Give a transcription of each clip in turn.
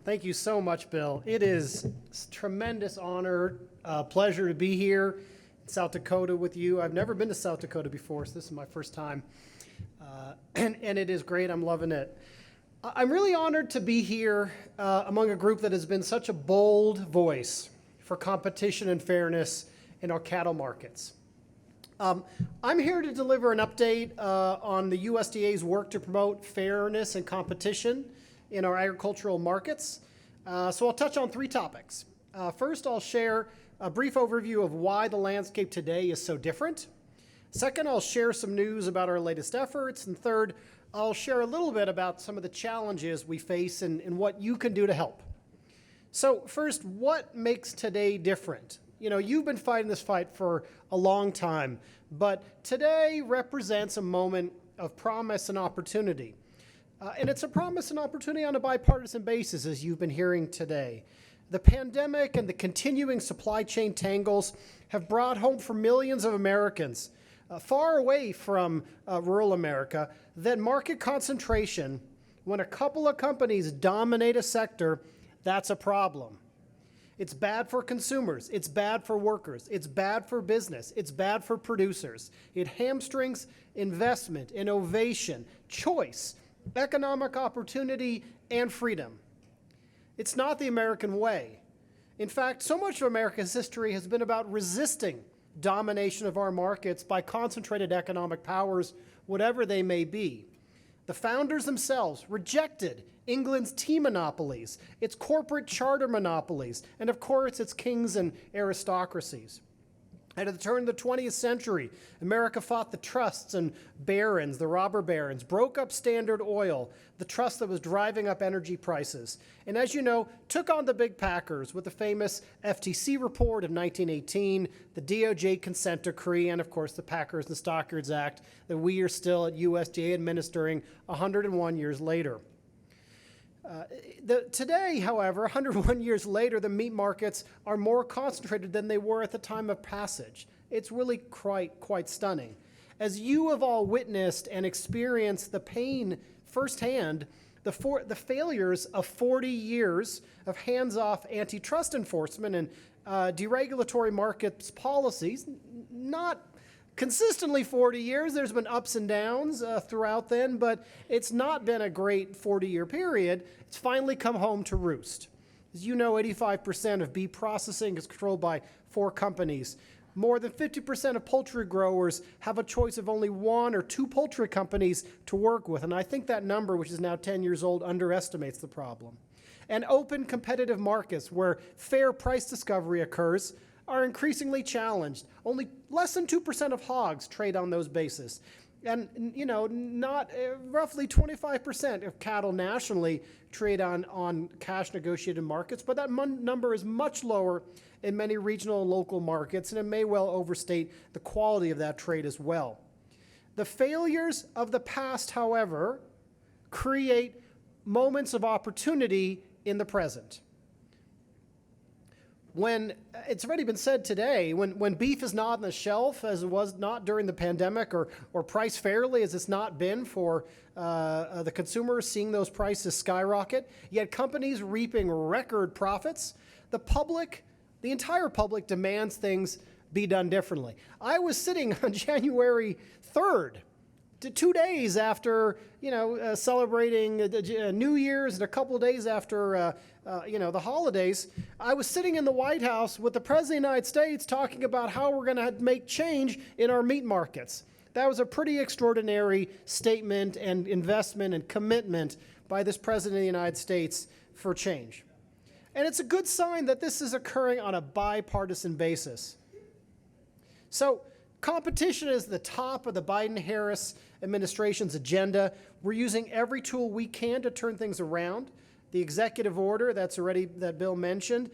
Thank you so much, Bill. It is a tremendous honor, pleasure to be here in South Dakota with you. I've never been to South Dakota before, so this is my first time. And it is great. I'm loving it. I'm really honored to be here among a group that has been such a bold voice for competition and fairness in our cattle markets. I'm here to deliver an update on the USDA's work to promote fairness and competition in our agricultural markets. So I'll touch on three topics. First, I'll share a brief overview of why the landscape today is so different. Second, I'll share some news about our latest efforts. And third, I'll share a little bit about some of the challenges we face and what you can do to help. So first, what makes today different? You know, you've been fighting this fight for a long time, but today represents a moment of promise and opportunity. And it's a promise and opportunity on a bipartisan basis, as you've been hearing today. The pandemic and the continuing supply chain tangles have brought home for millions of Americans far away from rural America that market concentration, when a couple of companies dominate a sector, that's a problem. It's bad for consumers, it's bad for workers, it's bad for business, it's bad for producers. It hamstrings investment, innovation, choice, economic opportunity, and freedom. It's not the American way. In fact, so much of America's history has been about resisting domination of our markets by concentrated economic powers, whatever they may be. The founders themselves rejected England's tea monopolies, its corporate charter monopolies, and of course its kings and aristocracies. And at the turn of the 20th century, America fought the trusts and barons, the robber barons, broke up Standard Oil, the trust that was driving up energy prices, and as you know, took on the big packers with the famous FTC report of 1918, the DOJ consent decree, and of course the Packers and Stockyards Act that we are still at USDA administering 101 years later. Today, however, 101 years later, the meat markets are more concentrated than they were at the time of passage. It's really quite stunning. As you have all witnessed and experienced the pain firsthand, the failures of 40 years of hands-off antitrust enforcement and deregulatory markets policies, not consistently 40 years. There's been ups and downs throughout then, but it's not been a great 40-year period. It's finally come home to roost. As you know, 85% of beef processing is controlled by 4 companies. More than 50% of poultry growers have a choice of only 1 or 2 poultry companies to work with, and I think that number, which is now 10 years old, underestimates the problem. And open competitive markets where fair price discovery occurs are increasingly challenged. Only less than 2% of hogs trade on those bases. And, you know, not roughly 25% of cattle nationally trade on cash negotiated markets, but that number is much lower in many regional and local markets, and it may well overstate the quality of that trade as well. The failures of the past, however, create moments of opportunity in the present. When it's already been said today, when beef is not on the shelf, as it was not during the pandemic, or priced fairly as it's not been for the consumers seeing those prices skyrocket, yet companies reaping record profits, the entire public demands things be done differently. I was sitting on January 3rd, 2 days after, celebrating New Year's and a couple of days after, the holidays, I was sitting in the White House with the President of the United States talking about how we're going to make change in our meat markets. That was a pretty extraordinary statement and investment and commitment by this President of the United States for change. And it's a good sign that this is occurring on a bipartisan basis. So, competition is the top of the Biden-Harris administration's agenda. We're using every tool we can to turn things around. The executive order that Bill mentioned,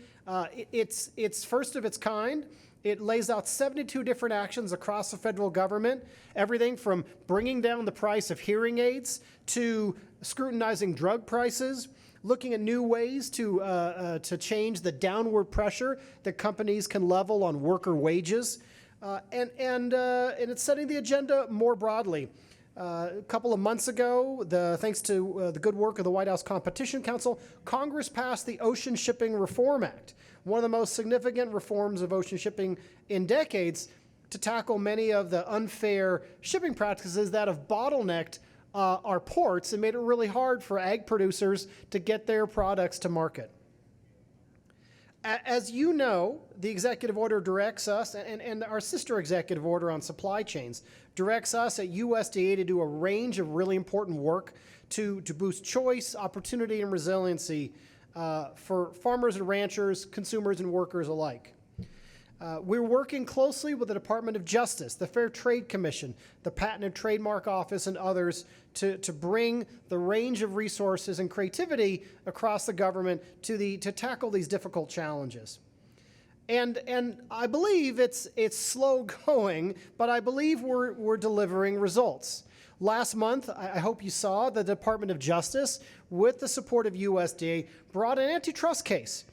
it's first of its kind. It lays out 72 different actions across the federal government, everything from bringing down the price of hearing aids to scrutinizing drug prices, looking at new ways to change the downward pressure that companies can level on worker wages. And it's setting the agenda more broadly. A couple of months ago, thanks to the good work of the White House Competition Council, Congress passed the Ocean Shipping Reform Act, one of the most significant reforms of ocean shipping in decades, to tackle many of the unfair shipping practices that have bottlenecked our ports and made it really hard for ag producers to get their products to market. As you know, the executive order directs us, and our sister executive order on supply chains directs us at USDA to do a range of really important work to boost choice, opportunity, and resiliency for farmers and ranchers, consumers and workers alike. We're working closely with the Department of Justice, the Fair Trade Commission, the Patent and Trademark Office, and others to bring the range of resources and creativity across the government to tackle these difficult challenges. And I believe it's slow going, but I believe we're delivering results. Last month, I hope you saw, the Department of Justice, with the support of USDA, brought an antitrust case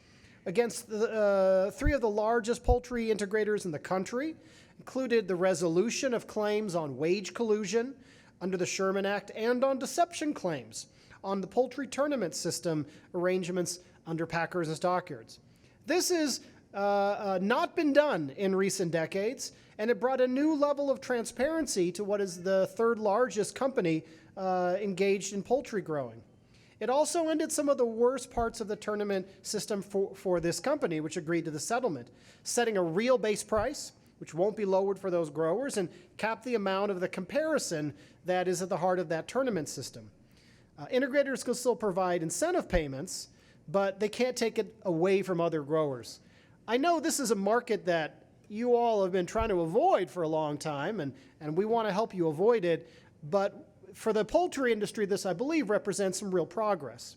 against three of the largest poultry integrators in the country, included the resolution of claims on wage collusion under the Sherman Act and on deception claims on the poultry tournament system arrangements under packers and stockyards. This has not been done in recent decades, and it brought a new level of transparency to what is the third largest company engaged in poultry growing. It also ended some of the worst parts of the tournament system for this company, which agreed to the settlement, setting a real base price, which won't be lowered for those growers, and cap the amount of the comparison that is at the heart of that tournament system. Integrators can still provide incentive payments, but they can't take it away from other growers. I know this is a market that you all have been trying to avoid for a long time, and we want to help you avoid it, but for the poultry industry, this, I believe, represents some real progress.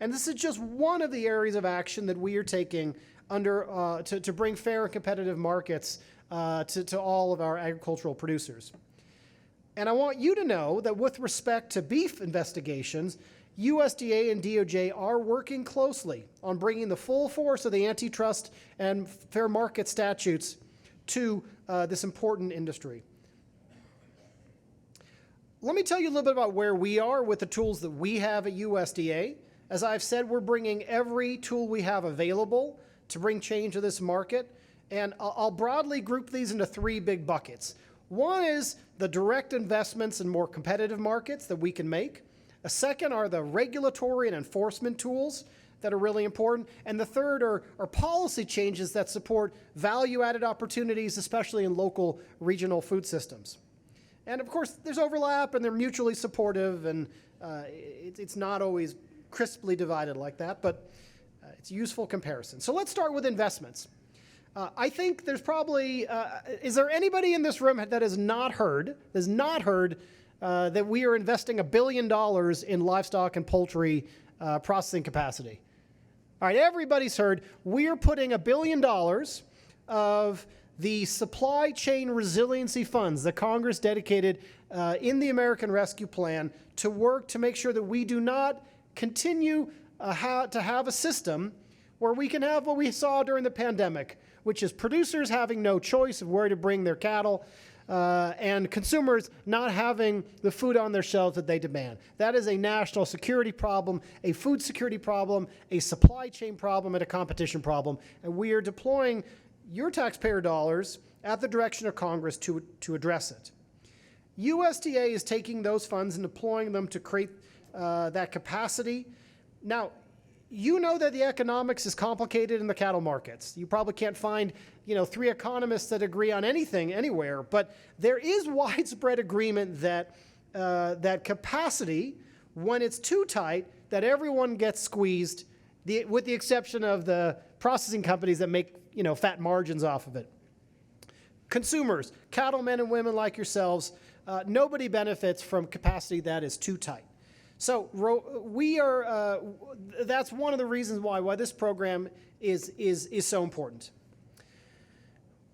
And this is just one of the areas of action that we are taking to bring fair and competitive markets to all of our agricultural producers. And I want you to know that with respect to beef investigations, USDA and DOJ are working closely on bringing the full force of the antitrust and fair market statutes to this important industry. Let me tell you a little bit about where we are with the tools that we have at USDA. As I've said, we're bringing every tool we have available to bring change to this market, and I'll broadly group these into three big buckets. One is the direct investments in more competitive markets that we can make. A second are the regulatory and enforcement tools that are really important. And the third are policy changes that support value-added opportunities, especially in local regional food systems. And of course, there's overlap and they're mutually supportive, and it's not always crisply divided like that, but it's a useful comparison. So let's start with investments. I think there's probably, is there anybody in this room that has not heard that we are investing $1 billion in livestock and poultry processing capacity? All right, everybody's heard. We are putting $1 billion of the supply chain resiliency funds that Congress dedicated in the American Rescue Plan to work to make sure that we do not continue to have a system where we can have what we saw during the pandemic, which is producers having no choice of where to bring their cattle and consumers not having the food on their shelves that they demand. That is a national security problem, a food security problem, a supply chain problem, and a competition problem. And we are deploying your taxpayer dollars at the direction of Congress to address it. USDA is taking those funds and deploying them to create that capacity. Now, you know that the economics is complicated in the cattle markets. You probably can't find, three economists that agree on anything anywhere, but there is widespread agreement that that capacity, when it's too tight, that everyone gets squeezed, with the exception of the processing companies that make fat margins off of it. Consumers, cattlemen and women like yourselves, nobody benefits from capacity that is too tight. So that's one of the reasons why this program is so important.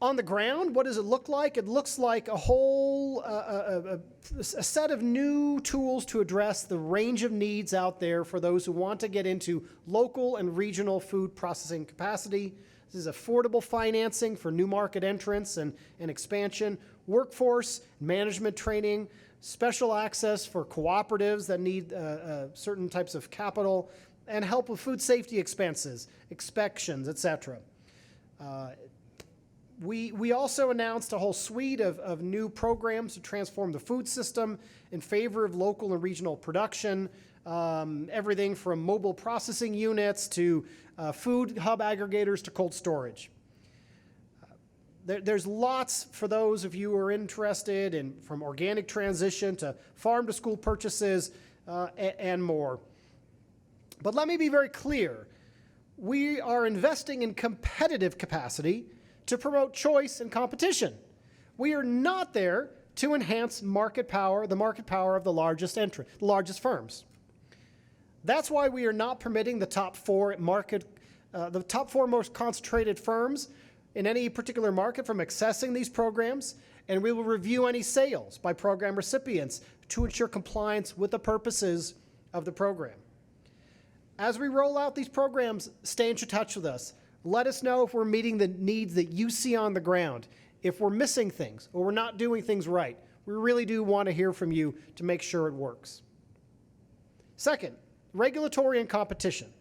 On the ground, what does it look like? It looks like a whole a set of new tools to address the range of needs out there for those who want to get into local and regional food processing capacity. This is affordable financing for new market entrants and expansion, workforce, management training, special access for cooperatives that need certain types of capital, and help with food safety expenses, inspections, etc. We also announced a whole suite of new programs to transform the food system in favor of local and regional production, everything from mobile processing units to food hub aggregators to cold storage. There's lots for those of you who are interested in, from organic transition to farm-to-school purchases and more. But let me be very clear. We are investing in competitive capacity to promote choice and competition. We are not there to enhance market power, the market power of the largest firms. That's why we are not permitting the top four most concentrated firms in any particular market from accessing these programs, and we will review any sales by program recipients to ensure compliance with the purposes of the program. As we roll out these programs, stay in touch with us. Let us know if we're meeting the needs that you see on the ground, if we're missing things or we're not doing things right. We really do want to hear from you to make sure it works. Second, regulatory and competition.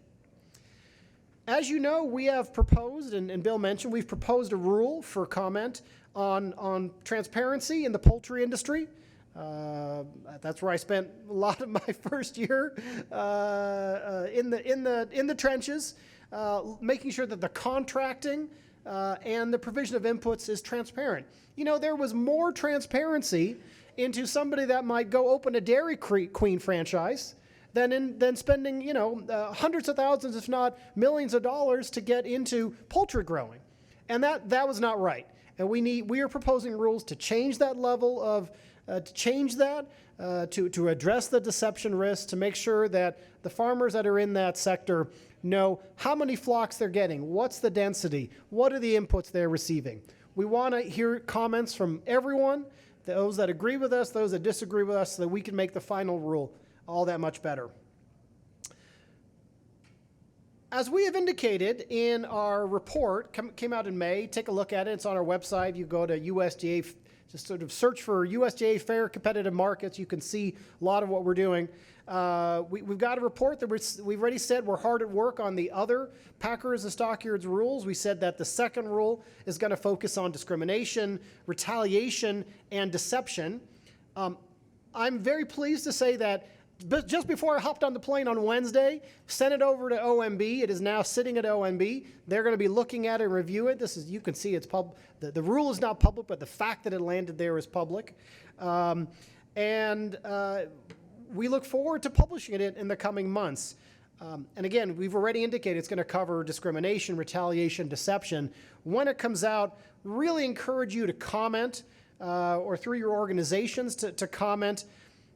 As you know, we have proposed, and Bill mentioned, we've proposed a rule for comment on transparency in the poultry industry. That's where I spent a lot of my first year in the trenches, making sure that the contracting and the provision of inputs is transparent. You know, there was more transparency into somebody that might go open a Dairy Queen franchise than spending, you know, hundreds of thousands, if not millions of dollars to get into poultry growing. And that was not right. And we are proposing rules to change that level of, to address the deception risk, to make sure that the farmers that are in that sector know how many flocks they're getting, what's the density, what are the inputs they're receiving. We want to hear comments from everyone, those that agree with us, those that disagree with us, so that we can make the final rule all that much better. As we have indicated in our report, came out in May, take a look at it. It's on our website. You go to USDA, just sort of search for USDA Fair Competitive Markets. You can see a lot of what we're doing. We've got a report that we've already said we're hard at work on the other packers and stockyards rules. We said that the second rule is going to focus on discrimination, retaliation, and deception. I'm very pleased to say that just before I hopped on the plane on Wednesday, sent it over to OMB. It is now sitting at OMB. They're going to be looking at it and review it. This is, you can see it's the rule is not public, but the fact that it landed there is public. We look forward to publishing it in the coming months. And again, we've already indicated it's going to cover discrimination, retaliation, deception. When it comes out, really encourage you to comment or through your organizations to comment.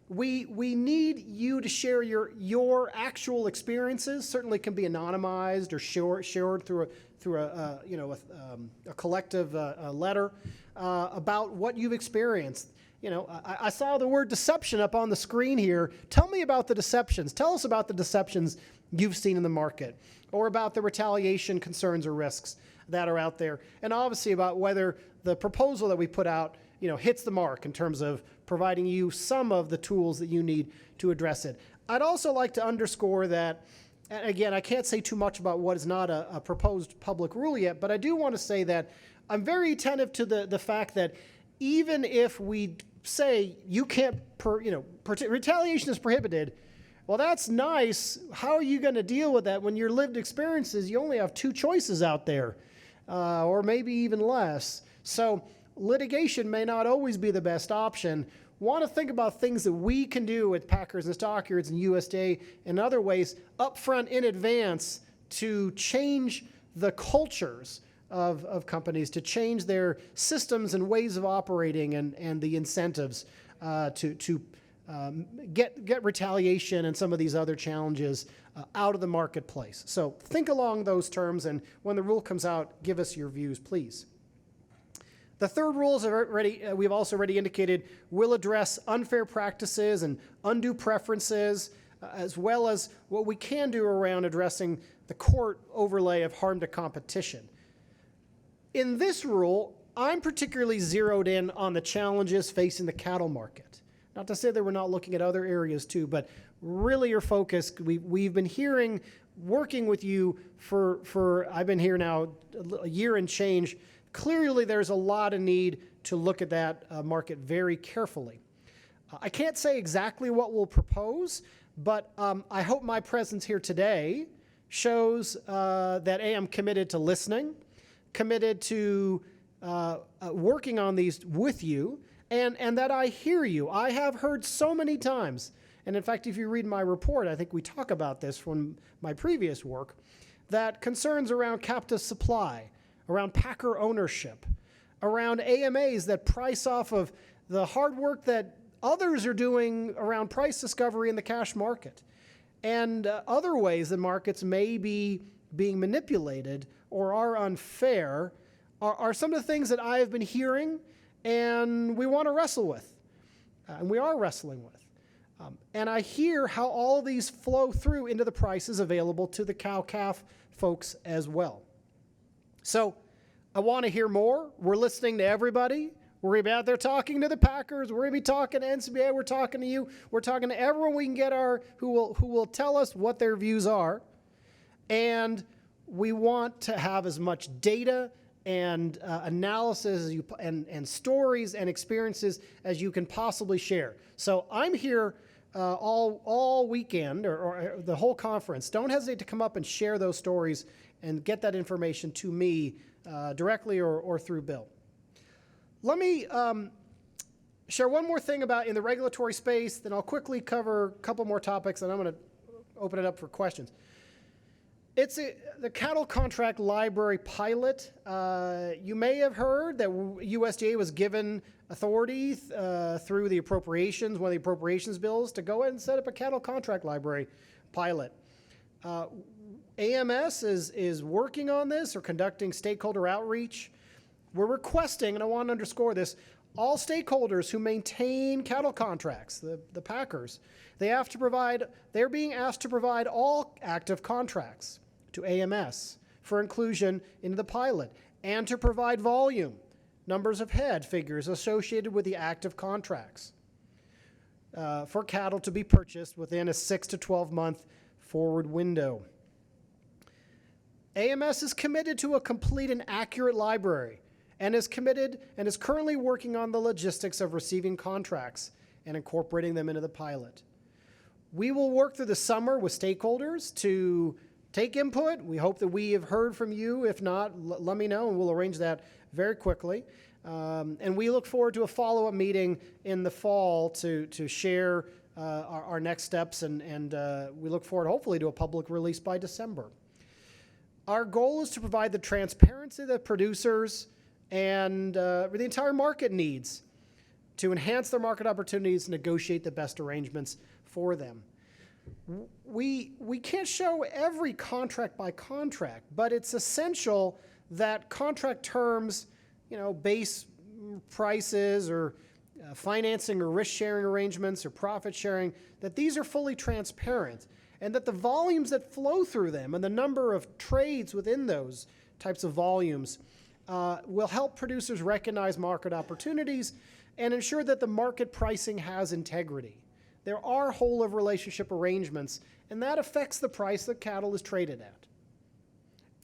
We need you to share your actual experiences. Certainly can be anonymized or shared through a collective letter about what you've experienced. You know, I saw the word deception up on the screen here. Tell me about the deceptions. Tell us about the deceptions you've seen in the market, or about the retaliation concerns or risks that are out there, and obviously about whether the proposal that we put out, you know, hits the mark in terms of providing you some of the tools that you need to address it. I'd also like to underscore that, and again, I can't say too much about what is not a proposed public rule yet, but I do want to say that I'm very attentive to the fact that even if we say you can't, retaliation is prohibited, well, that's nice. How are you going to deal with that when your lived experiences, you only have two choices out there, or maybe even less? So litigation may not always be the best option. Want to think about things that we can do with packers and stockyards and USDA and other ways upfront in advance to change the cultures of companies, to change their systems and ways of operating and the incentives to get retaliation and some of these other challenges out of the marketplace. So think along those terms, and when the rule comes out, give us your views, please. The third rule we've also already indicated, will address unfair practices and undue preferences, as well as what we can do around addressing the court overlay of harm to competition. In this rule, I'm particularly zeroed in on the challenges facing the cattle market. Not to say that we're not looking at other areas too, but really your focus, we've been hearing, working with you for I've been here now a year and change. Clearly there's a lot of need to look at that market very carefully. I can't say exactly what we'll propose, but I hope my presence here today shows that I'm committed to listening, committed to working on these with you, and that I hear you. I have heard so many times, and in fact, if you read my report, I think we talk about this from my previous work, that concerns around captive supply, around packer ownership, around AMAs that price off of the hard work that others are doing around price discovery in the cash market, and other ways that markets may be being manipulated or are unfair are some of the things that I have been hearing and we want to wrestle with, and we are wrestling with. And I hear how all of these flow through into the prices available to the cow-calf folks as well. So I want to hear more. We're listening to everybody. We're going to be out there talking to the packers. We're going to be talking to NCBA. We're talking to you. We're talking to everyone we can get who will tell us what their views are. And we want to have as much data and analysis as and stories and experiences as you can possibly share. So I'm here all weekend or the whole conference. Don't hesitate to come up and share those stories and get that information to me directly or through Bill. Let me share one more thing about in the regulatory space, then I'll quickly cover a couple more topics, and I'm going to open it up for questions. It's the cattle contract library pilot. You may have heard that USDA was given authority through the appropriations, one of the appropriations bills, to go ahead and set up a cattle contract library pilot. AMS is working on this or conducting stakeholder outreach. We're requesting, and I want to underscore this, all stakeholders who maintain cattle contracts, the packers, they're being asked to provide all active contracts to AMS for inclusion into the pilot, and to provide volume, numbers of head figures associated with the active contracts for cattle to be purchased within a 6 to 12 month forward window. AMS is committed to a complete and accurate library and is currently working on the logistics of receiving contracts and incorporating them into the pilot. We will work through the summer with stakeholders to take input. We hope that we have heard from you. If not, let me know and we'll arrange that very quickly. And we look forward to a follow-up meeting in the fall to share our next steps, and we look forward hopefully to a public release by December. Our goal is to provide the transparency that producers and the entire market needs to enhance their market opportunities and negotiate the best arrangements for them. We can't show every contract by contract, but it's essential that contract terms, base prices or financing or risk-sharing arrangements or profit sharing, that these are fully transparent, and that the volumes that flow through them and the number of trades within those types of volumes will help producers recognize market opportunities and ensure that the market pricing has integrity. There are whole of relationship arrangements, and that affects the price that cattle is traded at.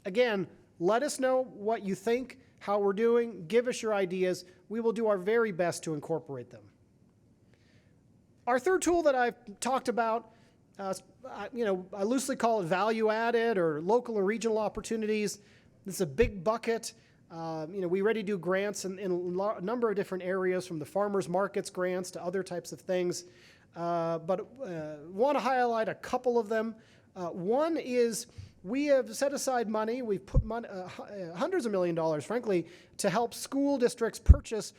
Again, let us know what you think, how we're doing, give us your ideas. We will do our very best to incorporate them. Our third tool that I've talked about, I loosely call it value added or local and regional opportunities. This is a big bucket. We already do grants in a number of different areas, from the farmers markets grants to other types of things. But want to highlight a couple of them. One is we have set aside money. We've put hundreds of $1 millions, frankly, to help school districts purchase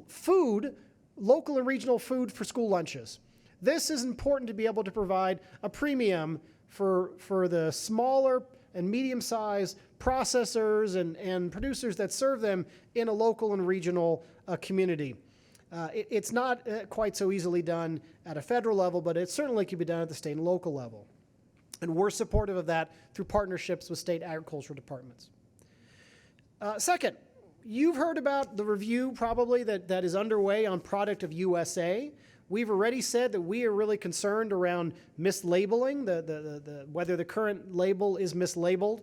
food, local and regional food for school lunches. This is important to be able to provide a premium for the smaller and medium-sized processors and producers that serve them in a local and regional community. It's not quite so easily done at a federal level, but it certainly can be done at the state and local level. And we're supportive of that through partnerships with state agricultural departments. Second, you've heard about the review probably that is underway on Product of USA. We've already said that we are really concerned around mislabeling, whether the current label is mislabeled.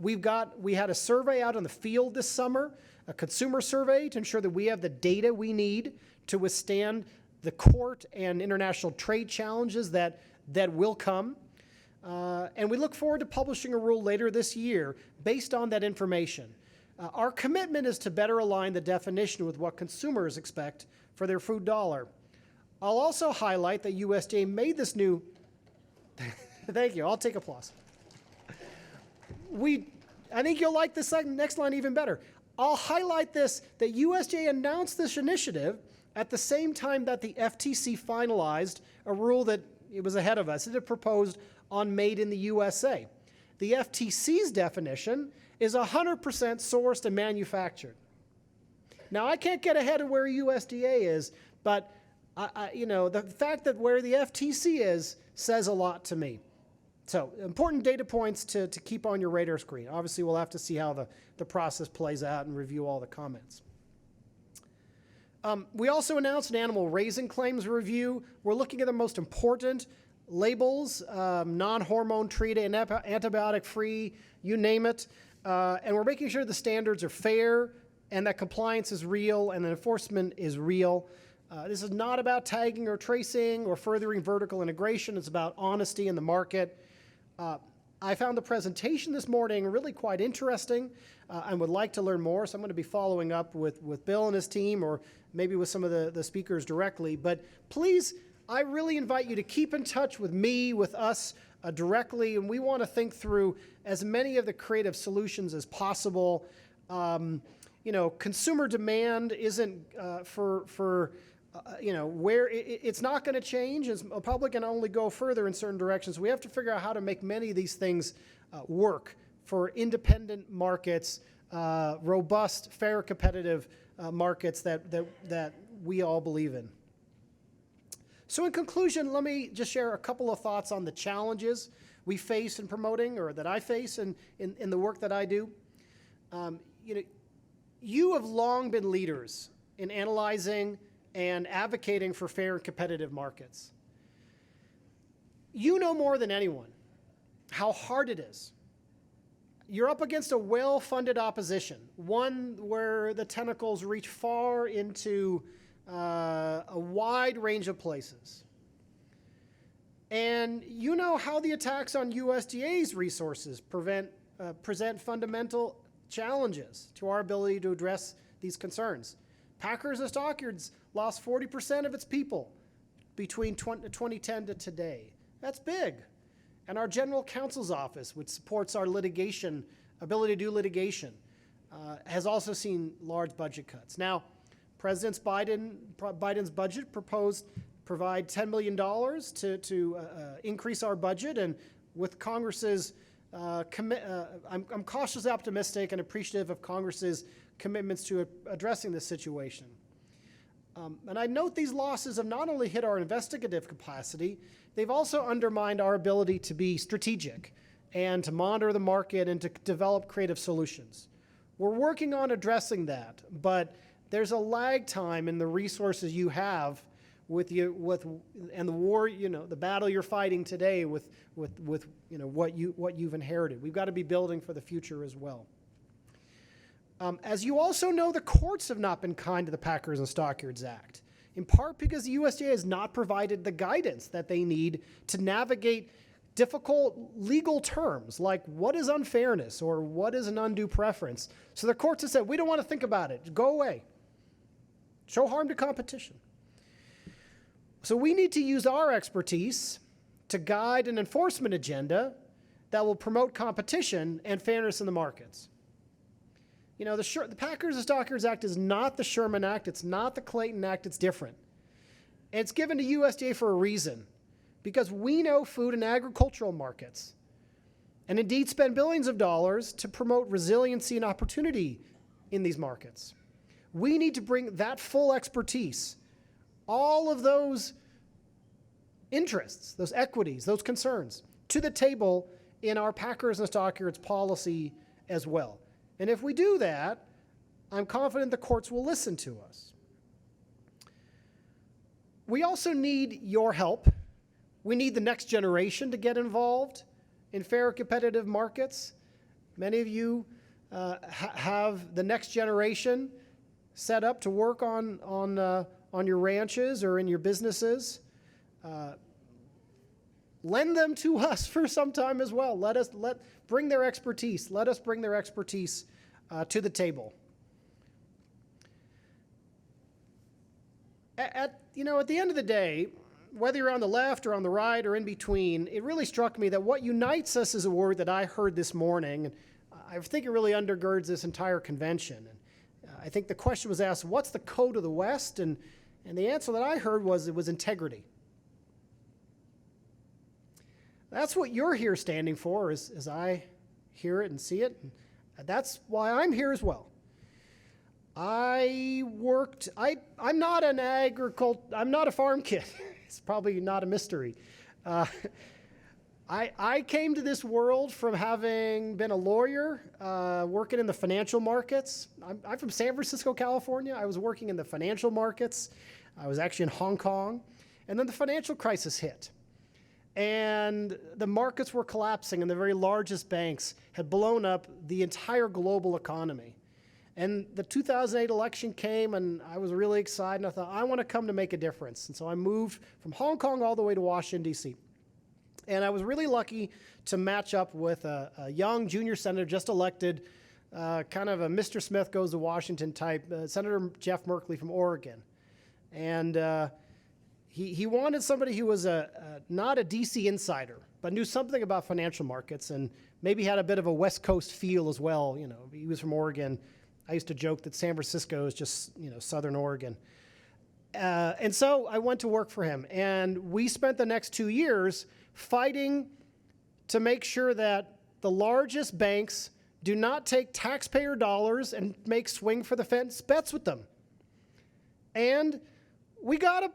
We had a survey out in the field this summer, a consumer survey to ensure that we have the data we need to withstand the court and international trade challenges that will come. And we look forward to publishing a rule later this year based on that information. Our commitment is to better align the definition with what consumers expect for their food dollar. I'll also highlight that USDA made this new, thank you, I'll take applause. I think you'll like this next line even better. I'll highlight this, that USDA announced this initiative at the same time that the FTC finalized a rule that it was ahead of us. It had proposed on Made in the USA. The FTC's definition is 100% sourced and manufactured. Now, I can't get ahead of where USDA is, but the fact that where the FTC is says a lot to me. So, important data points to keep on your radar screen. Obviously, we'll have to see how the process plays out and review all the comments. We also announced an animal raising claims review. We're looking at the most important labels, non-hormone treated, antibiotic-free, you name it. And we're making sure the standards are fair and that compliance is real and the enforcement is real. This is not about tagging or tracing or furthering vertical integration. It's about honesty in the market. I found the presentation this morning really quite interesting and would like to learn more. So I'm going to be following up with Bill and his team or maybe with some of the speakers directly. But please, I really invite you to keep in touch with me, with us directly. And we want to think through as many of the creative solutions as possible. Consumer demand isn't where it's not going to change. It's the public can only go further in certain directions. We have to figure out how to make many of these things work for independent markets, robust, fair, competitive markets that we all believe in. So in conclusion, let me just share a couple of thoughts on the challenges we face in promoting, or that I face in the work that I do. You have long been leaders in analyzing and advocating for fair and competitive markets. You know more than anyone how hard it is. You're up against a well-funded opposition, one where the tentacles reach far into a wide range of places. And you know how the attacks on USDA's resources present fundamental challenges to our ability to address these concerns. Packers and Stockyards lost 40% of its people between 2010 to today. That's big. And our general counsel's office, which supports our litigation, ability to do litigation, has also seen large budget cuts. Now, President Biden's budget provide $10 million to increase our budget, and with Congress's I'm cautiously optimistic and appreciative of Congress's commitments to addressing this situation. And I note these losses have not only hit our investigative capacity, they've also undermined our ability to be strategic and to monitor the market and to develop creative solutions. We're working on addressing that, but there's a lag time in the resources you have and the war, the battle you're fighting today with what you've inherited. We've got to be building for the future as well. As you also know, the courts have not been kind to the Packers and Stockyards Act, in part because the USDA has not provided the guidance that they need to navigate difficult legal terms like what is unfairness or what is an undue preference. So the courts have said, we don't want to think about it. Go away. Show harm to competition. So we need to use our expertise to guide an enforcement agenda that will promote competition and fairness in the markets. The Packers and Stockyards Act is not the Sherman Act. It's not the Clayton Act. It's different. And it's given to USDA for a reason, because we know food and agricultural markets and indeed spend billions of dollars to promote resiliency and opportunity in these markets. We need to bring that full expertise, all of those interests, those equities, those concerns, to the table in our Packers and Stockyards policy as well. And if we do that, I'm confident the courts will listen to us. We also need your help. We need the next generation to get involved in fair competitive markets. Many of you have the next generation set up to work on your ranches or in your businesses. Lend them to us for some time as well. Bring their expertise. Let us bring their expertise to the table. At the end of the day, whether you're on the left or on the right or in between, it really struck me that what unites us is a word that I heard this morning, and I think it really undergirds this entire convention. And I think the question was asked, what's the code of the West? And the answer that I heard was it was integrity. That's what you're here standing for, as I hear it and see it. And that's why I'm here as well. I'm not a farm kid. It's probably not a mystery. I came to this world from having been a lawyer, working in the financial markets. I'm from San Francisco, California. I was working in the financial markets. I was actually in Hong Kong. And then the financial crisis hit. And the markets were collapsing, and the very largest banks had blown up the entire global economy. And the 2008 election came, and I was really excited, and I thought, I want to come to make a difference. And so I moved from Hong Kong all the way to Washington, D.C. And I was really lucky to match up with a young junior senator just elected, kind of a Mr. Smith goes to Washington type, Senator Jeff Merkley from Oregon. And he wanted somebody who was not a D.C. insider, but knew something about financial markets and maybe had a bit of a West Coast feel as well. He was from Oregon. I used to joke that San Francisco is just, Southern Oregon. And so I went to work for him. And we spent the next 2 years fighting to make sure that the largest banks do not take taxpayer dollars and make swing for the fence bets with them. And we got a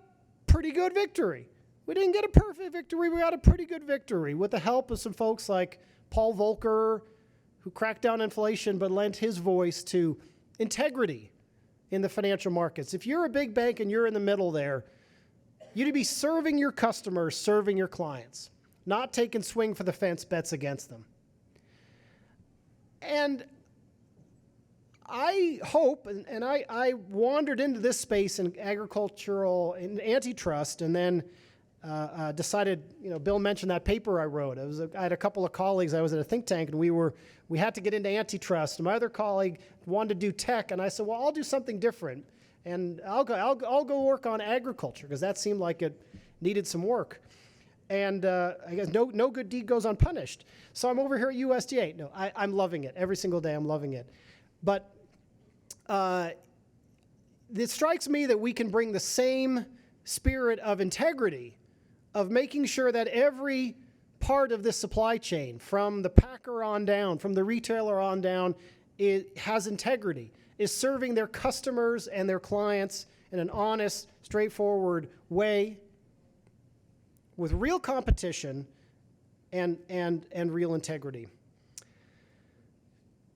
pretty good victory. We didn't get a perfect victory. We got a pretty good victory with the help of some folks like Paul Volcker, who cracked down inflation but lent his voice to integrity in the financial markets. If you're a big bank and you're in the middle there, you need to be serving your customers, serving your clients, not taking swing for the fence bets against them. And I hope, and I wandered into this space in agricultural and antitrust, and then decided, Bill mentioned that paper I wrote. I had a couple of colleagues. I was at a think tank, and we had to get into antitrust. And my other colleague wanted to do tech, and I said, well, I'll do something different, and I'll go work on agriculture because that seemed like it needed some work. And I guess no good deed goes unpunished. So I'm over here at USDA. No, I'm loving it. Every single day I'm loving it. But it strikes me that we can bring the same spirit of integrity, of making sure that every part of this supply chain, from the packer on down, from the retailer on down, it has integrity, is serving their customers and their clients in an honest, straightforward way with real competition and real integrity.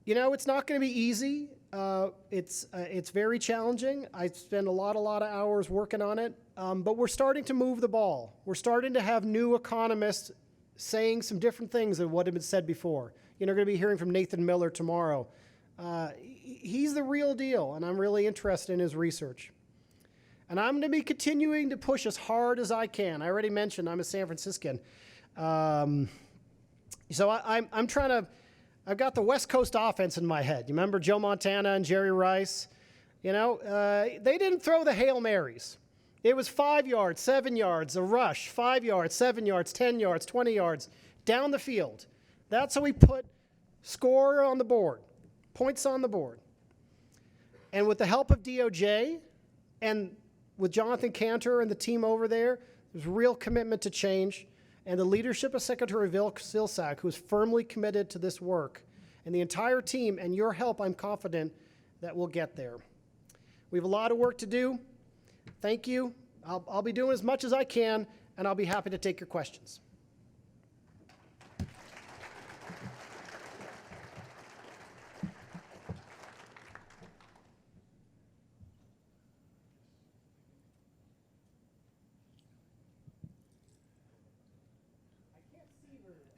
It's not going to be easy. It's very challenging. I spend a lot of hours working on it, but we're starting to move the ball. We're starting to have new economists saying some different things than what had been said before. You're going to be hearing from Nathan Miller tomorrow. He's the real deal, and I'm really interested in his research. And I'm going to be continuing to push as hard as I can. I already mentioned I'm a San Franciscan. So I'm trying to, I've got the West Coast offense in my head. You remember Joe Montana and Jerry Rice? They didn't throw the Hail Marys. It was 5 yards, 7 yards, a rush, 5 yards, 7 yards, 10 yards, 20 yards, down the field. That's how we put score on the board, points on the board. And with the help of DOJ and with Jonathan Cantor and the team over there, there's real commitment to change. And the leadership of Secretary Vilsack, who is firmly committed to this work, and the entire team, and your help, I'm confident that we'll get there. We have a lot of work to do. Thank you. I'll be doing as much as I can, and I'll be happy to take your questions.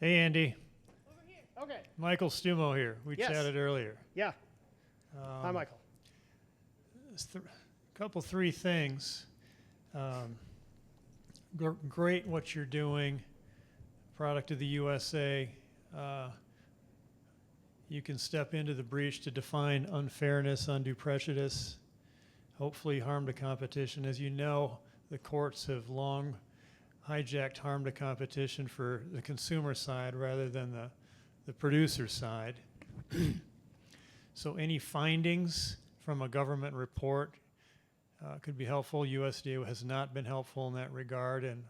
Hey, Andy. Okay. Michael Stumo here. We Yes. chatted earlier. Yeah. Hi, Michael. Three things. Great what you're doing. Product of the USA. You can step into the breach to define unfairness, undue prejudice, hopefully harm to competition. As you know, the courts have long hijacked harm to competition for the consumer side rather than the producer side. So any findings from a government report could be helpful. USDA has not been helpful in that regard, and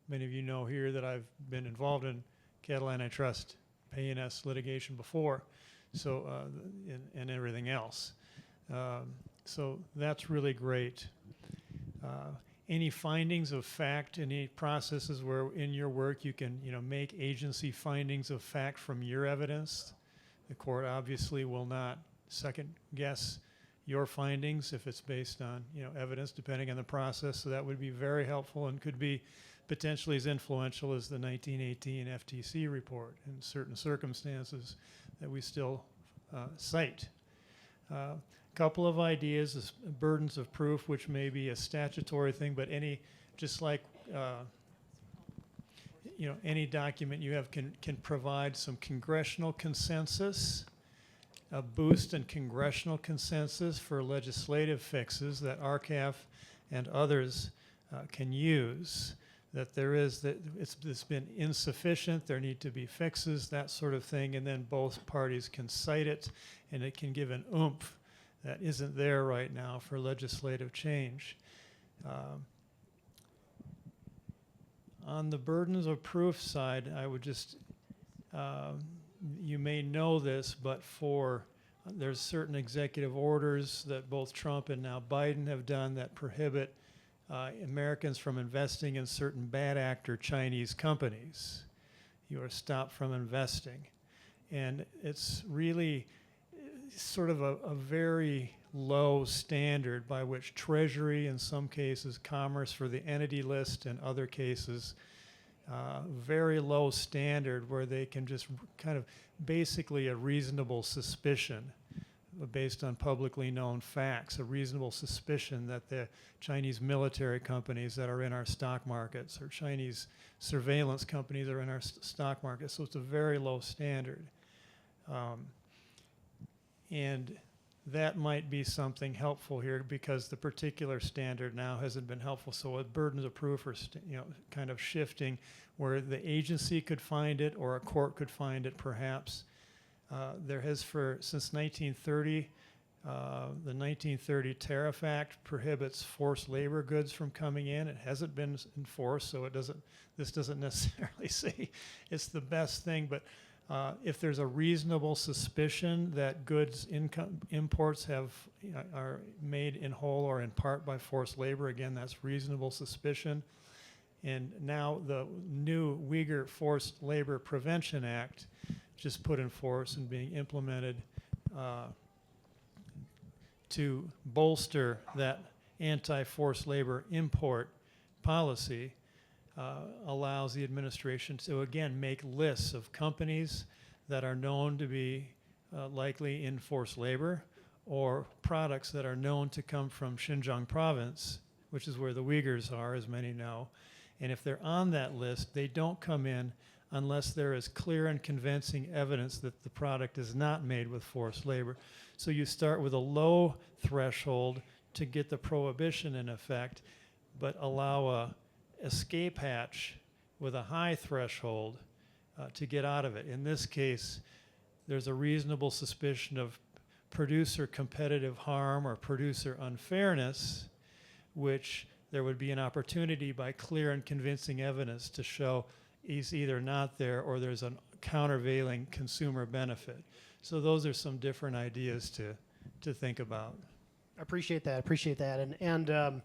many of you know here that I've been involved in cattle antitrust P&S litigation before, so and everything else. So that's really great. Any findings of fact, any processes where in your work you can make agency findings of fact from your evidence. The court obviously will not second guess your findings if it's based on evidence, depending on the process. So that would be very helpful and could be potentially as influential as the 1918 FTC report in certain circumstances that we still cite. Couple of ideas, is burdens of proof, which may be a statutory thing, but just like any document you have can provide some congressional consensus, a boost in congressional consensus for legislative fixes that RCAF and others can use. That it's been insufficient, there need to be fixes, that sort of thing, and then both parties can cite it, and it can give an oomph that isn't there right now for legislative change. On the burdens of proof side, I would just, you may know this, but there's certain executive orders that both Trump and now Biden have done that prohibit Americans from investing in certain bad actor Chinese companies. You are stopped from investing. And it's really sort of a very low standard by which Treasury, in some cases, Commerce for the entity list, and other cases, very low standard where they can just kind of basically a reasonable suspicion based on publicly known facts, a reasonable suspicion that the Chinese military companies that are in our stock markets or Chinese surveillance companies are in our stock markets. So it's a very low standard. And that might be something helpful here because the particular standard now hasn't been helpful. So with burdens of proof are kind of shifting where the agency could find it or a court could find it perhaps. There has since 1930, the 1930 Tariff Act prohibits forced labor goods from coming in. It hasn't been enforced, so this doesn't necessarily say it's the best thing, but if there's a reasonable suspicion that goods imports are made in whole or in part by forced labor, again, that's reasonable suspicion. And now the new Uyghur Forced Labor Prevention Act just put in force and being implemented to bolster that anti-forced labor import policy. Allows the administration to, again, make lists of companies that are known to be likely in forced labor or products that are known to come from Xinjiang province, which is where the Uyghurs are, as many know. And if they're on that list, they don't come in unless there is clear and convincing evidence that the product is not made with forced labor. So you start with a low threshold to get the prohibition in effect, but allow a escape hatch with a high threshold to get out of it. In this case, there's a reasonable suspicion of producer competitive harm or producer unfairness, which there would be an opportunity by clear and convincing evidence to show is either not there or there's a countervailing consumer benefit. So those are some different ideas to think about. I appreciate that. And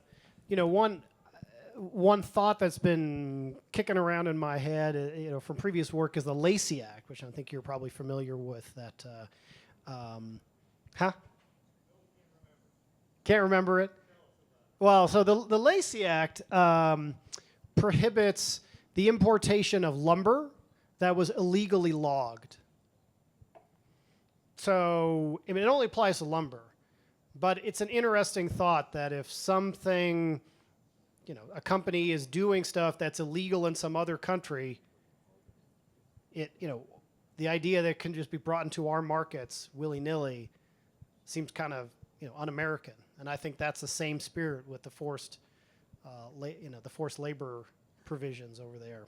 one thought that's been kicking around in my head, from previous work, is the Lacey Act, which I think you're probably familiar with. That, Can't remember it. Well, so the Lacey Act prohibits the importation of lumber that was illegally logged. So, I mean, it only applies to lumber, but it's an interesting thought that if something, a company is doing stuff that's illegal in some other country, the idea that it can just be brought into our markets willy-nilly seems kind of, un-American. And I think that's the same spirit with the forced labor provisions over there.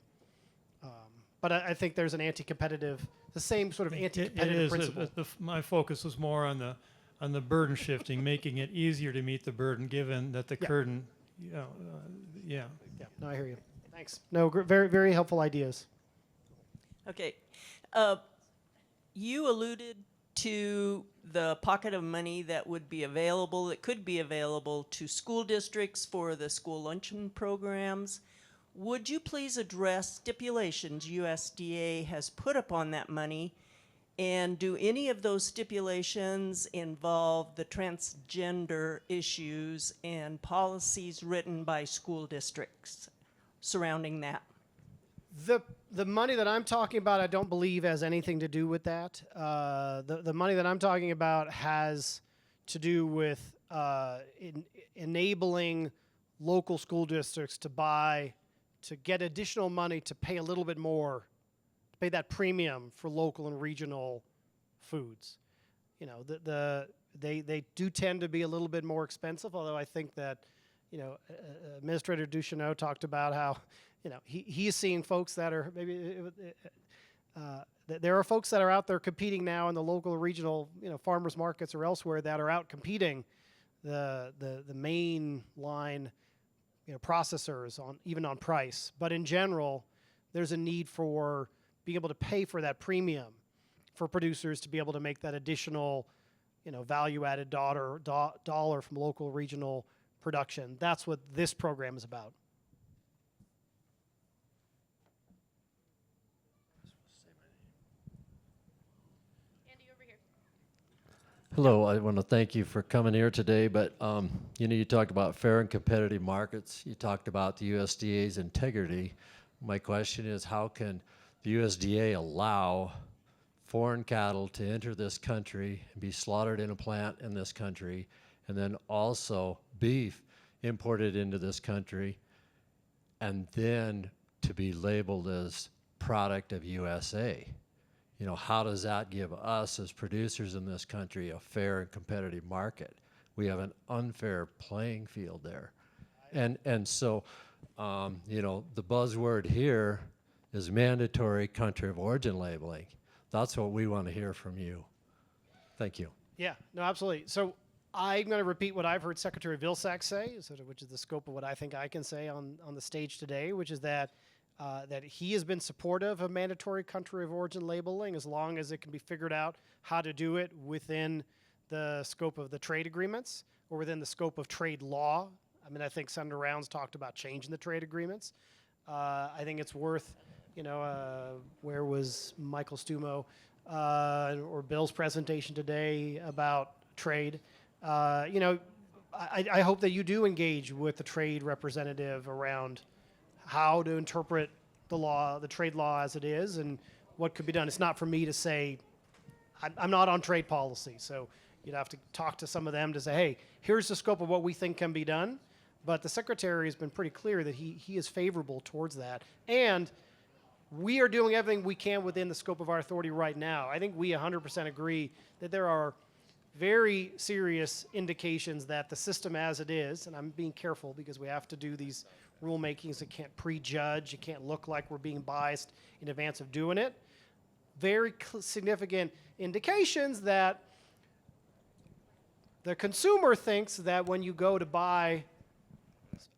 But I think there's an the same sort of anti-competitive principle. My focus was more on the burden shifting, making it easier to meet the burden, given that the curtain, yeah. Yeah, no, I hear you. Thanks. No, very, very helpful ideas. Okay. You alluded to the pocket of money that would be available, that could be available to school districts for the school luncheon programs. Would you please address stipulations USDA has put upon that money, and do any of those stipulations involve the transgender issues and policies written by school districts surrounding that? The money that I'm talking about, I don't believe has anything to do with that. The money that I'm talking about has to do with enabling local school districts to get additional money to pay a little bit more, to pay that premium for local and regional foods. They do tend to be a little bit more expensive, although I think that, Administrator Ducheneau talked about how, he's seeing folks that are there are folks that are out there competing now in the local or regional, farmers markets or elsewhere that are out competing the main line, processors even on price. But in general, there's a need for being able to pay for that premium for producers to be able to make that additional, value-added dollar from local regional production. That's what this program is about. Hello, I want to thank you for coming here today, but you talked about fair and competitive markets. You talked about the USDA's integrity. My question is, how can the USDA allow foreign cattle to enter this country and be slaughtered in a plant in this country, and then also beef imported into this country, and then to be labeled as product of USA? How does that give us as producers in this country a fair and competitive market? We have an unfair playing field there. And so, the buzzword here is mandatory country of origin labeling. That's what we want to hear from you. Thank you. Yeah, no, absolutely. So I'm going to repeat what I've heard Secretary Vilsack say, which is the scope of what I think I can say on the stage today, which is that he has been supportive of mandatory country of origin labeling as long as it can be figured out how to do it within the scope of the trade agreements or within the scope of trade law. I mean, I think Senator Rounds talked about changing the trade agreements. I think it's worth, where was Michael Stumo or Bill's presentation today about trade? I hope that you do engage with the trade representative around how to interpret the law, the trade law as it is, and what could be done. It's not for me to say, I'm not on trade policy, so you'd have to talk to some of them to say, hey, here's the scope of what we think can be done. But the Secretary has been pretty clear that he is favorable towards that. And we are doing everything we can within the scope of our authority right now. I think we 100% agree that there are very serious indications that the system as it is, and I'm being careful because we have to do these rulemakings that can't prejudge, it can't look like we're being biased in advance of doing it. Very significant indications that the consumer thinks that when you go to buy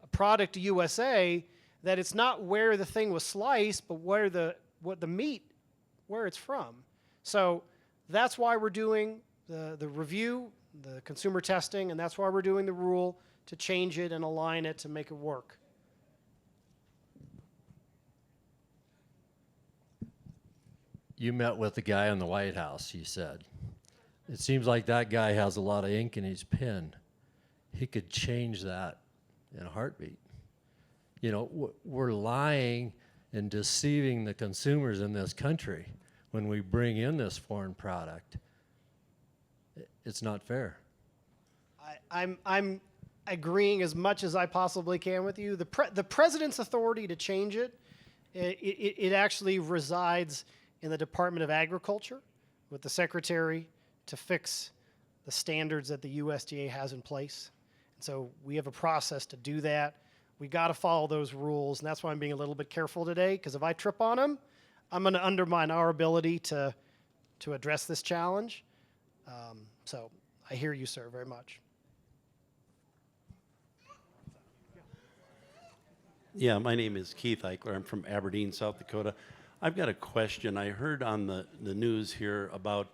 a product to USA, that it's not where the thing was sliced, but where the meat, where it's from. So that's why we're doing the review, the consumer testing, and that's why we're doing the rule to change it and align it to make it work. You met with the guy in the White House, you said. It seems like that guy has a lot of ink in his pen. He could change that in a heartbeat. We're lying and deceiving the consumers in this country when we bring in this foreign product. It's not fair. I'm agreeing as much as I possibly can with you. The president's authority to change it actually resides in the Department of Agriculture with the secretary to fix the standards that the USDA has in place. And so we have a process to do that. We got to follow those rules, and that's why I'm being a little bit careful today, because if I trip on them, I'm going to undermine our ability to address this challenge. So I hear you, sir, very much. Yeah, my name is Keith Eichler. I'm from Aberdeen, South Dakota. I've got a question. I heard on the news here about,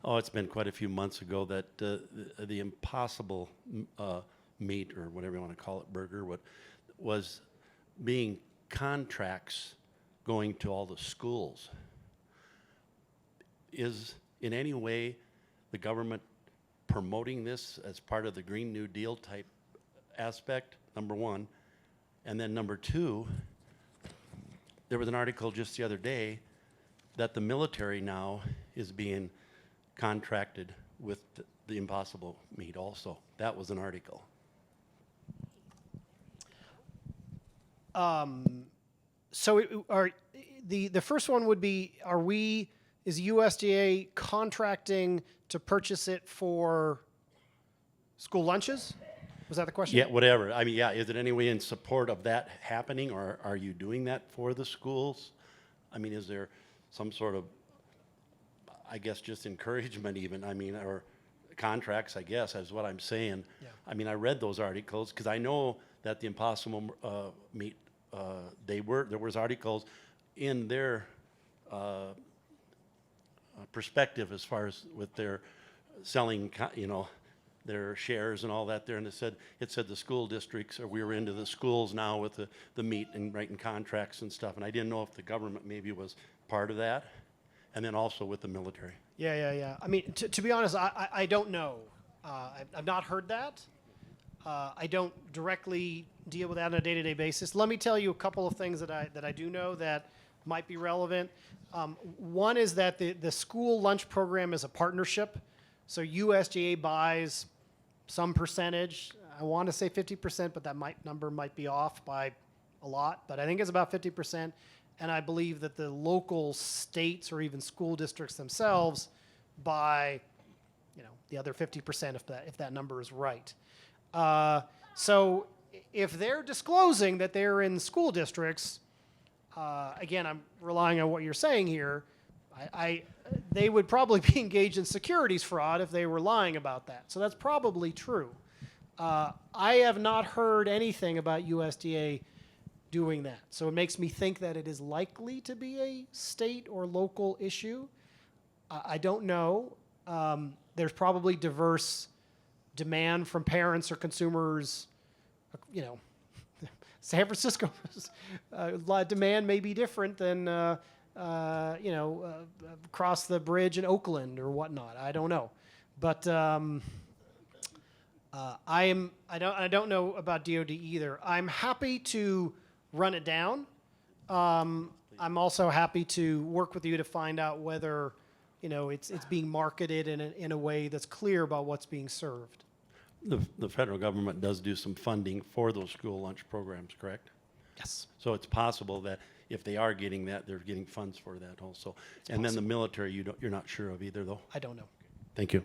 it's been quite a few months ago, that the Impossible meat, or whatever you want to call it, burger, was being contracts going to all the schools. Is in any way the government promoting this as part of the Green New Deal type aspect, number one? And then number two, there was an article just the other day that the military now is being contracted with the Impossible meat also. That was an article. So the first one would be, is USDA contracting to purchase it for school lunches? Was that the question? Yeah, whatever. I mean, yeah, is it any way in support of that happening, or are you doing that for the schools? I mean, is there some sort of, I guess, just encouragement even, I mean, or contracts, I guess, is what I'm saying. Yeah. I mean, I read those articles because I know that the Impossible meat, there was articles in their perspective as far as with their selling, their shares and all that there, and it said the school districts, or we were into the schools now with the meat and writing contracts and stuff, and I didn't know if the government maybe was part of that, and then also with the military. Yeah. I mean, to be honest, I don't know. I've not heard that. I don't directly deal with that on a day-to-day basis. Let me tell you a couple of things that I do know that might be relevant. One is that the school lunch program is a partnership, so USDA buys some percentage. I want to say 50%, but that number might be off by a lot, but I think it's about 50%. And I believe that the local states or even school districts themselves buy, the other 50% if that number is right. So if they're disclosing that they're in school districts, again, I'm relying on what you're saying here. They would probably be engaged in securities fraud if they were lying about that. So that's probably true. I have not heard anything about USDA doing that. So it makes me think that it is likely to be a state or local issue. I don't know. There's probably diverse demand from parents or consumers. San Francisco's demand may be different than across the bridge in Oakland or whatnot. I don't know, but I don't know about DoD either. I'm happy to run it down. I'm also happy to work with you to find out whether it's being marketed in a way that's clear about what's being served. The federal government does do some funding for those school lunch programs, correct? Yes. So it's possible that if they are getting that, they're getting funds for that also. And then the military, you're not sure of either, though? I don't know. Thank you.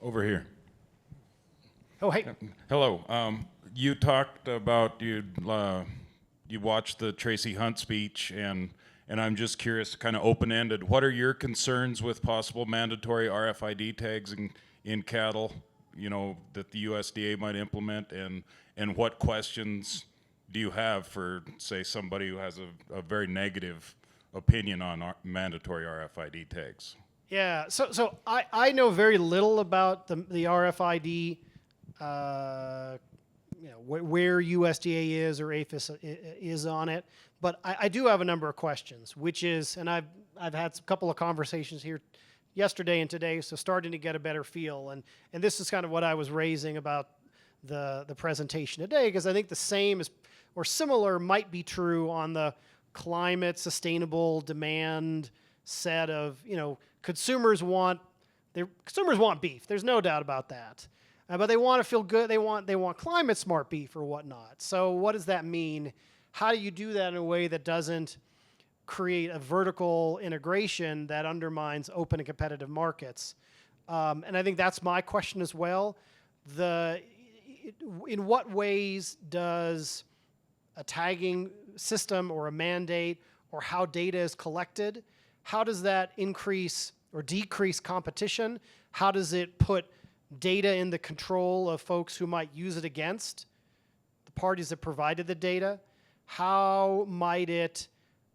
Over here. Oh, hey. Hello. You talked about you watched the Tracy Hunt speech, and I'm just curious, kind of open-ended, what are your concerns with possible mandatory RFID tags in cattle, that the USDA might implement, and what questions do you have for, say, somebody who has a very negative opinion on mandatory RFID tags? Yeah, so I know very little about the RFID, where USDA is or APHIS is on it, but I do have a number of questions, which is, and I've had a couple of conversations here yesterday and today, so starting to get a better feel, and this is kind of what I was raising about the presentation today, because I think the same is or similar might be true on the climate sustainable demand set of, consumers want beef. There's no doubt about that. But they want to feel good. They want climate smart beef or whatnot. So what does that mean? How do you do that in a way that doesn't create a vertical integration that undermines open and competitive markets? And I think that's my question as well. In what ways does a tagging system or a mandate or how data is collected, how does that increase or decrease competition? How does it put data in the control of folks who might use it against the parties that provided the data? How might it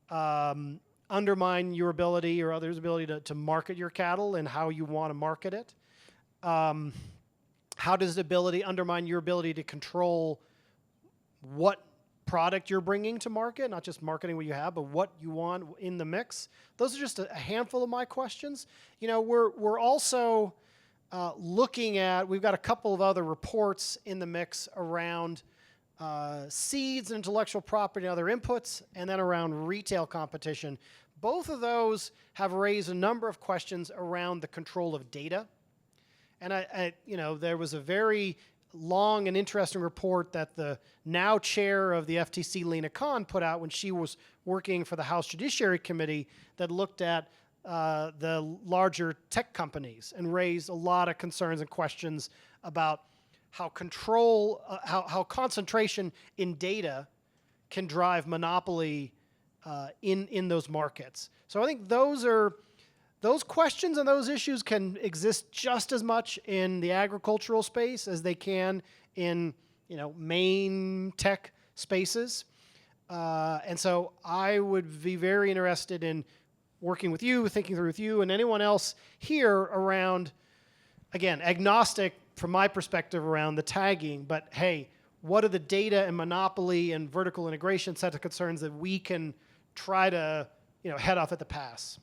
undermine your ability or others' ability to market your cattle and how you want to market it? How does the undermine your ability to control what product you're bringing to market, not just marketing what you have, but what you want in the mix? Those are just a handful of my questions. We're also looking at, we've got a couple of other reports in the mix around seeds and intellectual property and other inputs, and then around retail competition. Both of those have raised a number of questions around the control of data. And there was a very long and interesting report that the now chair of the FTC, Lena Khan, put out when she was working for the House Judiciary Committee that looked at the larger tech companies and raised a lot of concerns and questions about how how concentration in data can drive monopoly in those markets. So I think those questions and those issues can exist just as much in the agricultural space as they can in main tech spaces. And so I would be very interested in working with you, thinking through with you, and anyone else here around, again, agnostic from my perspective around the tagging, but hey, what are the data and monopoly and vertical integration set of concerns that we can try to head off at the pass?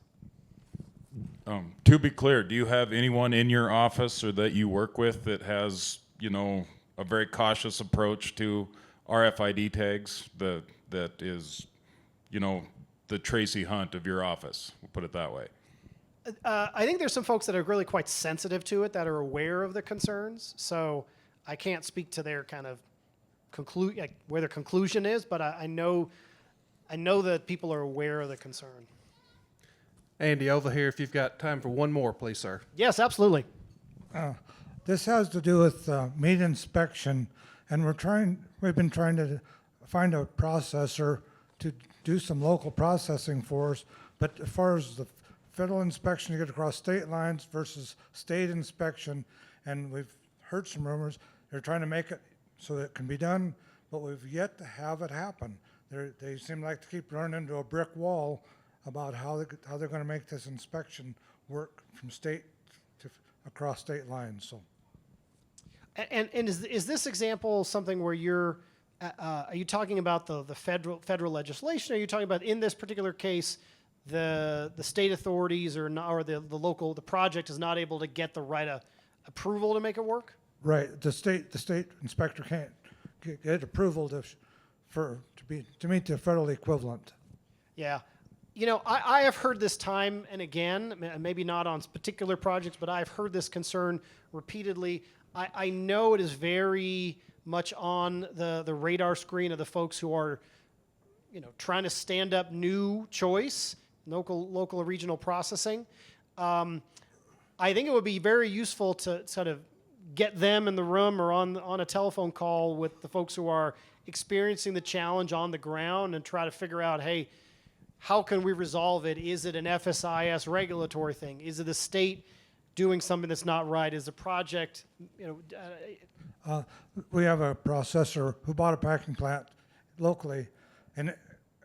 To be clear, do you have anyone in your office or that you work with that has, a very cautious approach to RFID tags that is, the Tracy Hunt of your office? We'll put it that way. I think there's some folks that are really quite sensitive to it, that are aware of the concerns. So I can't speak to their kind of where their conclusion is, but I know that people are aware of the concern. Andy, over here, if you've got time for one more, please, sir. Yes, absolutely. This has to do with meat inspection, and we've been trying to find a processor to do some local processing for us. But as far as the federal inspection to get across state lines versus state inspection, and we've heard some rumors they're trying to make it so that it can be done, but we've yet to have it happen. They seem like to keep running into a brick wall about how they're going to make this inspection work from state to across state lines. So, and is this example something where are you talking about the federal legislation? Or are you talking about, in this particular case, the state authorities or the project is not able to get the right approval to make it work? right, the state inspector can't get approval to meet the federal equivalent. Yeah. I have heard this time and again, maybe not on particular projects, but I've heard this concern repeatedly. I know it is very much on the radar screen of the folks who are, trying to stand up new choice, local or regional processing. I think it would be very useful to sort of get them in the room or on a telephone call with the folks who are experiencing the challenge on the ground and try to figure out, hey, how can we resolve it? Is it an FSIS regulatory thing? Is it the state doing something that's not right? Is the project, We have a processor who bought a packing plant locally and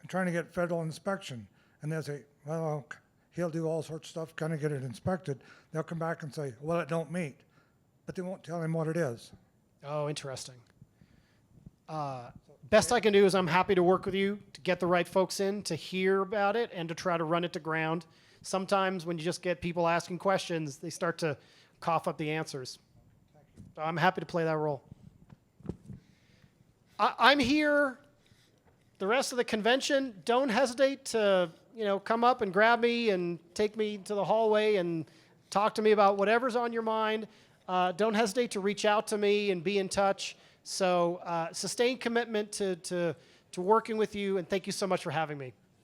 trying to get federal inspection. And they'll say, well, he'll do all sorts of stuff, kind of get it inspected. They'll come back and say, well, it don't meet. But they won't tell him what it is. Oh, interesting. Best I can do is I'm happy to work with you to get the right folks in to hear about it and to try to run it to ground. Sometimes when you just get people asking questions, they start to cough up the answers. So I'm happy to play that role. I'm here the rest of the convention. Don't hesitate to, come up and grab me and take me to the hallway and talk to me about whatever's on your mind. Don't hesitate to reach out to me and be in touch. So sustained commitment to working with you, and thank you so much for having me.